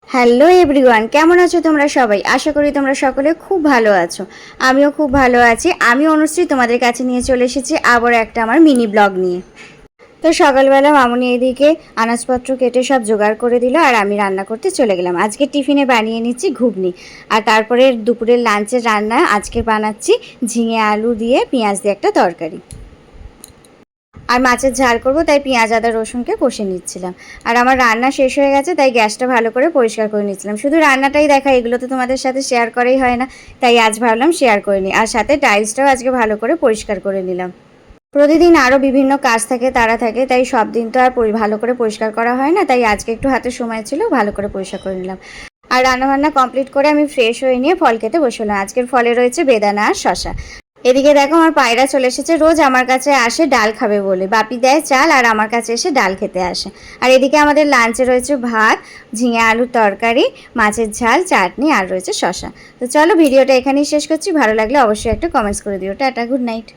Hello everyone, কেমন আছো তোমরা সবাই? আশা করি তোমরা সকলে খুব ভালো আছো। আমিও খুব ভালো আছি। আমি অনুশ্রী তোমাদের কাছে নিয়ে চলে এসেছি আবার একটা আমার মিনি ব্লগ নিয়ে। তো সকালবেলা মামুনি এদিকে আনাজপত্র কেটে সব জোগাড় করে দিল আর আমি রান্না করতে চলে গেলাম। আজকে টিফিনে বানিয়ে নিচ্ছি ঘুগনি, আর তারপরে দুপুরের লাঞ্চের রান্না আজকে বানাচ্ছি ঝিঙে আলু দিয়ে পেঁয়াজ দিয়ে একটা তরকারি। আর মাছের ঝাল করব, তাই পেঁয়াজ আদা রসুনকে কষে নিচ্ছিলাম। আর আমার রান্না শেষ হয়ে গেছে, তাই গ্যাসটা ভালো করে পরিষ্কার করে নিচ্ছিলাম। শুধু রান্নাটাই দেখা, এগুলো তো তোমাদের সাথে শেয়ার করাই হয় না, তাই আজ ভাবলাম শেয়ার করে নিই। আর সাথে টাইলসটাও আজকে ভালো করে পরিষ্কার করে নিলাম। প্রতিদিন আরও বিভিন্ন কাজ থাকে, তাড়া থাকে, তাই সব দিন তো আর ভালো করে পরিষ্কার করা হয় না, তাই আজকে একটু হাতে সময় ছিল, ভালো করে পরিষ্কার করে নিলাম। আর রান্নাবান্না কমপ্লিট করে আমি ফ্রেশ হয়ে নিয়ে ফল খেতে বসলাম। আজকের ফলে রয়েছে বেদানা আর শশা। এদিকে দেখো আমার পায়রা চলে এসেছে। রোজ আমার কাছে আসে ডাল খাবে বলে, বাপি দেয় চাল আর আমার কাছে এসে ডাল খেতে আসে। আর এদিকে আমাদের লাঞ্চে রয়েছে ভাত, ঝিঙে আলুর তরকারি, মাছের ঝাল, চাটনি আর রয়েছে শশা। তো চলো ভিডিওটা এখানেই শেষ করছি। ভালো লাগলে অবশ্যই একটা কমেন্টস করে দিও। Tata, good night.